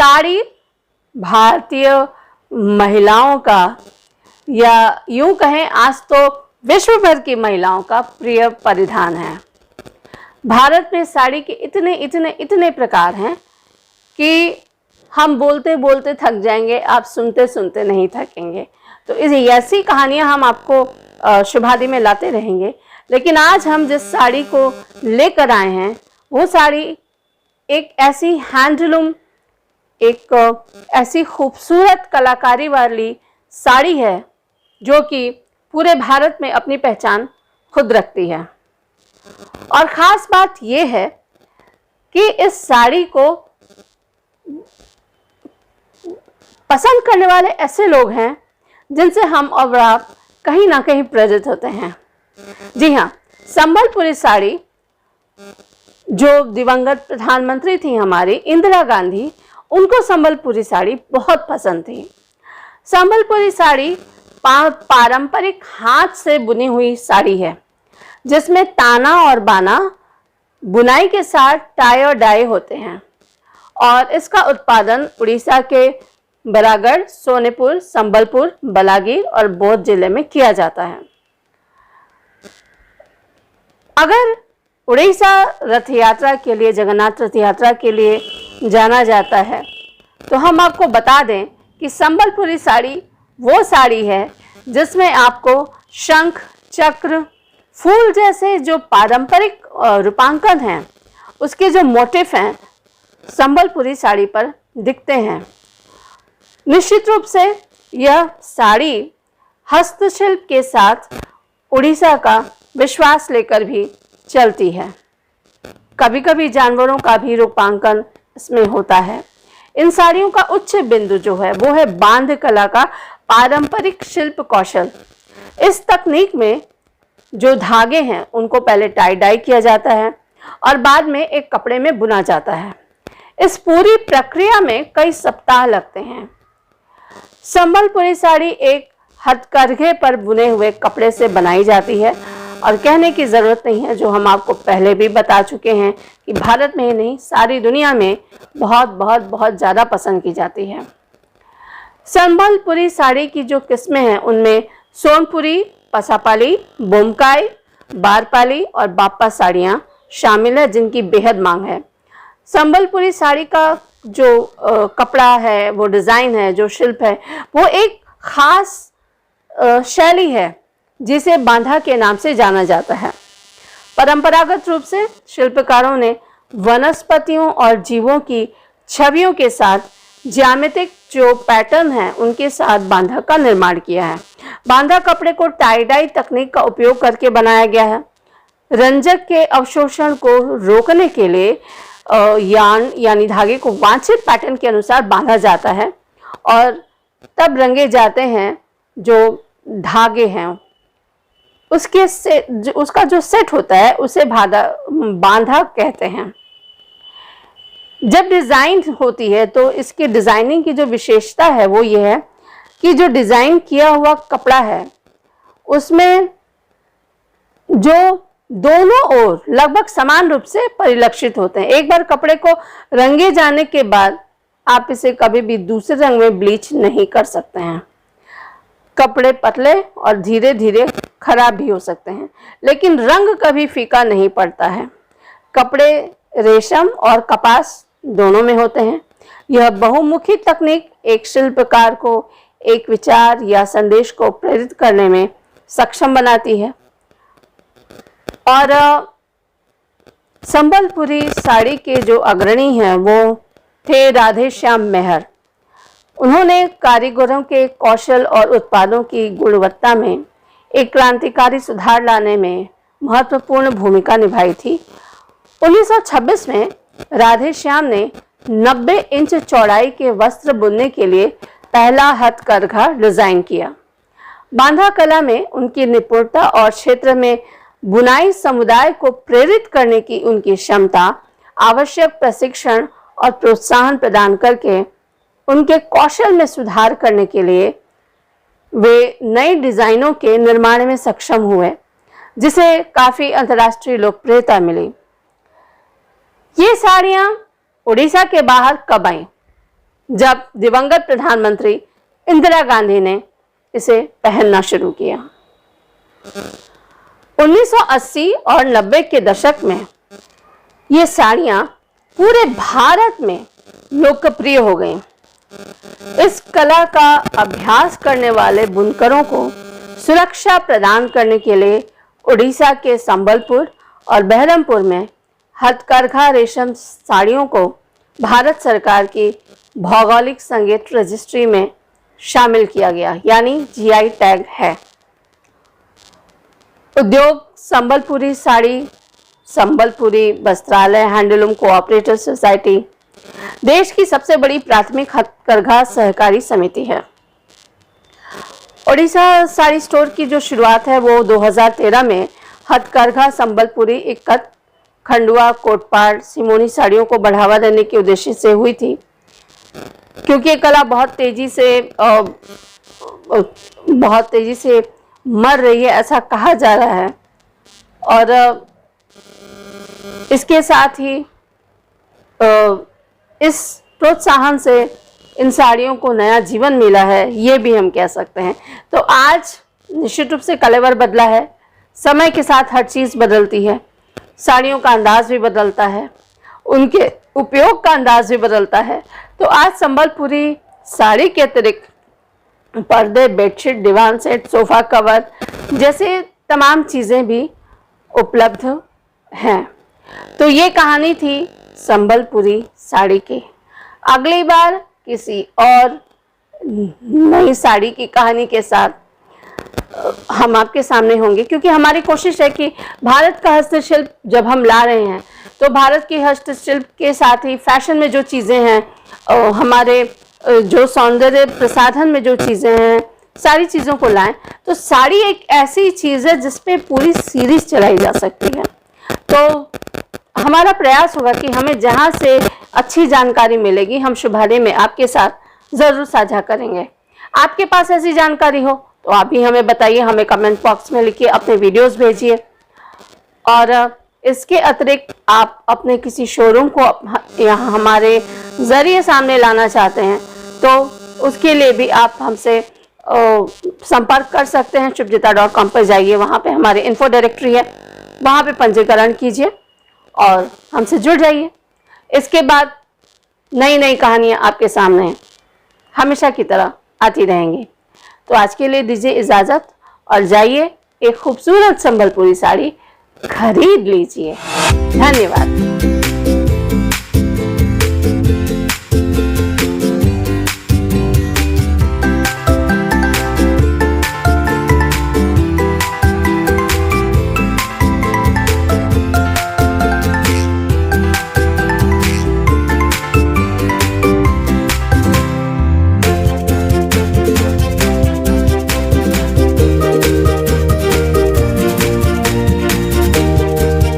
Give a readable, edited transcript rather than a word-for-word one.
साड़ी भारतीय महिलाओं का, या यूं कहें आज तो विश्व भर की महिलाओं का प्रिय परिधान है। भारत में साड़ी के इतने इतने इतने प्रकार हैं कि हम बोलते बोलते थक जाएंगे, आप सुनते सुनते नहीं थकेंगे। तो ऐसी कहानियां हम आपको शुभादि में लाते रहेंगे। लेकिन आज हम जिस साड़ी को लेकर आए हैं वो साड़ी एक ऐसी हैंडलूम, एक ऐसी खूबसूरत कलाकारी वाली साड़ी है जो कि पूरे भारत में अपनी पहचान खुद रखती है। और ख़ास बात यह है कि इस साड़ी को पसंद करने वाले ऐसे लोग हैं जिनसे हम और आप कहीं ना कहीं प्रेरित होते हैं। जी हाँ, संबलपुरी साड़ी, जो दिवंगत प्रधानमंत्री थी हमारी इंदिरा गांधी, उनको संबलपुरी साड़ी बहुत पसंद थी। संबलपुरी साड़ी पारंपरिक हाथ से बुनी हुई साड़ी है जिसमें ताना और बाना बुनाई के साथ टाई और डाई होते हैं और इसका उत्पादन उड़ीसा के बरागढ़, सोनेपुर, संबलपुर, बलागीर और बौद्ध जिले में किया जाता है। अगर उड़ीसा रथ यात्रा के लिए, जगन्नाथ रथ यात्रा के लिए जाना जाता है तो हम आपको बता दें कि संबलपुरी साड़ी वो साड़ी है जिसमें आपको शंख, चक्र, फूल जैसे जो पारंपरिक रूपांकन हैं, उसके जो मोटिफ हैं संबलपुरी साड़ी पर दिखते हैं। निश्चित रूप से यह साड़ी हस्तशिल्प के साथ उड़ीसा का विश्वास लेकर भी चलती है। कभी कभी जानवरों का भी रूपांकन इसमें होता है। इन साड़ियों का उच्च बिंदु जो है वो है बांध कला का पारंपरिक शिल्प कौशल। इस तकनीक में जो धागे हैं उनको पहले टाई डाई किया जाता है और बाद में एक कपड़े में बुना जाता है। इस पूरी प्रक्रिया में कई सप्ताह लगते हैं। संबलपुरी साड़ी एक हथकरघे पर बुने हुए कपड़े से बनाई जाती है और कहने की ज़रूरत नहीं है, जो हम आपको पहले भी बता चुके हैं कि भारत में ही नहीं सारी दुनिया में बहुत बहुत बहुत ज़्यादा पसंद की जाती है। संबलपुरी साड़ी की जो किस्में हैं उनमें सोनपुरी, पसापाली, बोमकाई, बारपाली और बाप्पा साड़ियाँ शामिल है जिनकी बेहद मांग है। संबलपुरी साड़ी का जो कपड़ा है, वो डिज़ाइन है, जो शिल्प है, वो एक ख़ास शैली है जिसे बांधा के नाम से जाना जाता है। परंपरागत रूप से शिल्पकारों ने वनस्पतियों और जीवों की छवियों के साथ ज्यामितिक जो पैटर्न है उनके साथ बांधा का निर्माण किया है। बांधा कपड़े को टाई डाई तकनीक का उपयोग करके बनाया गया है। रंजक के अवशोषण को रोकने के लिए यार्न यानी धागे को वांछित पैटर्न के अनुसार बांधा जाता है और तब रंगे जाते हैं जो धागे हैं। उसका जो सेट होता है उसे बांधा कहते हैं। जब डिज़ाइन होती है तो इसकी डिज़ाइनिंग की जो विशेषता है वो ये है कि जो डिज़ाइन किया हुआ कपड़ा है उसमें जो दोनों ओर लगभग समान रूप से परिलक्षित होते हैं। एक बार कपड़े को रंगे जाने के बाद आप इसे कभी भी दूसरे रंग में ब्लीच नहीं कर सकते हैं। कपड़े पतले और धीरे धीरे खराब भी हो सकते हैं, लेकिन रंग कभी फीका नहीं पड़ता है। कपड़े रेशम और कपास दोनों में होते हैं। यह बहुमुखी तकनीक एक शिल्पकार को एक विचार या संदेश को प्रेरित करने में सक्षम बनाती है। और संबलपुरी साड़ी के जो अग्रणी हैं वो थे राधे श्याम मेहर। उन्होंने कारीगरों के कौशल और उत्पादों की गुणवत्ता में एक क्रांतिकारी सुधार लाने में महत्वपूर्ण भूमिका निभाई थी। 1926 में राधे श्याम ने 90 इंच चौड़ाई के वस्त्र बुनने के लिए पहला हथकरघा डिजाइन किया। बांधा कला में उनकी निपुणता और क्षेत्र में बुनाई समुदाय को प्रेरित करने की उनकी क्षमता आवश्यक प्रशिक्षण और प्रोत्साहन प्रदान करके उनके कौशल में सुधार करने के लिए वे नए डिजाइनों के निर्माण में सक्षम हुए, जिसे काफी अंतर्राष्ट्रीय लोकप्रियता मिली। ये साड़ियां उड़ीसा के बाहर कब आई? जब दिवंगत प्रधानमंत्री इंदिरा गांधी ने इसे पहनना शुरू किया। 1980 और 90 के दशक में ये साड़ियां पूरे भारत में लोकप्रिय हो गईं। इस कला का अभ्यास करने वाले बुनकरों को सुरक्षा प्रदान करने के लिए उड़ीसा के संबलपुर और बहरमपुर में हथकरघा रेशम साड़ियों को भारत सरकार की भौगोलिक संकेत रजिस्ट्री में शामिल किया गया, यानी जीआई टैग है। उद्योग संबलपुरी साड़ी, संबलपुरी वस्त्रालय हैंडलूम कोऑपरेटिव सोसाइटी देश की सबसे बड़ी प्राथमिक हथकरघा सहकारी समिति है। ओडिशा साड़ी स्टोर की जो शुरुआत है वो 2013 में हथकरघा संबलपुरी इक्कत, खंडुआ, कोटपाड़, सिमोनी साड़ियों को बढ़ावा देने के उद्देश्य से हुई थी, क्योंकि ये कला बहुत तेजी से मर रही है ऐसा कहा जा रहा है। और इसके साथ ही इस प्रोत्साहन से इन साड़ियों को नया जीवन मिला है, ये भी हम कह सकते हैं। तो आज निश्चित रूप से कलेवर बदला है, समय के साथ हर चीज़ बदलती है, साड़ियों का अंदाज भी बदलता है, उनके उपयोग का अंदाज भी बदलता है। तो आज संबलपुरी साड़ी के अतिरिक्त पर्दे, बेडशीट, दीवान सेट, सोफा कवर जैसे तमाम चीज़ें भी उपलब्ध हैं। तो ये कहानी थी संबलपुरी साड़ी की। अगली बार किसी और नई साड़ी की कहानी के साथ हम आपके सामने होंगे, क्योंकि हमारी कोशिश है कि भारत का हस्तशिल्प जब हम ला रहे हैं तो भारत के हस्तशिल्प के साथ ही फैशन में जो चीज़ें हैं, हमारे जो सौंदर्य प्रसाधन में जो चीज़ें हैं, सारी चीज़ों को लाएं। तो साड़ी एक ऐसी चीज़ है जिस पे पूरी सीरीज चलाई जा सकती है। तो हमारा प्रयास होगा कि हमें जहाँ से अच्छी जानकारी मिलेगी हम शुभारंभ में आपके साथ ज़रूर साझा करेंगे। आपके पास ऐसी जानकारी हो तो आप भी हमें बताइए, हमें कमेंट बॉक्स में लिखिए, अपने वीडियोस भेजिए। और इसके अतिरिक्त आप अपने किसी शोरूम को यहाँ हमारे ज़रिए सामने लाना चाहते हैं तो उसके लिए भी आप हमसे संपर्क कर सकते हैं। shubjita.com पर जाइए, वहाँ पे हमारे इन्फो डायरेक्टरी है, वहाँ पे पंजीकरण कीजिए और हमसे जुड़ जाइए। इसके बाद नई नई कहानियाँ आपके सामने हमेशा की तरह आती रहेंगी। तो आज के लिए दीजिए इजाज़त और जाइए एक खूबसूरत संबलपुरी साड़ी खरीद लीजिए। धन्यवाद।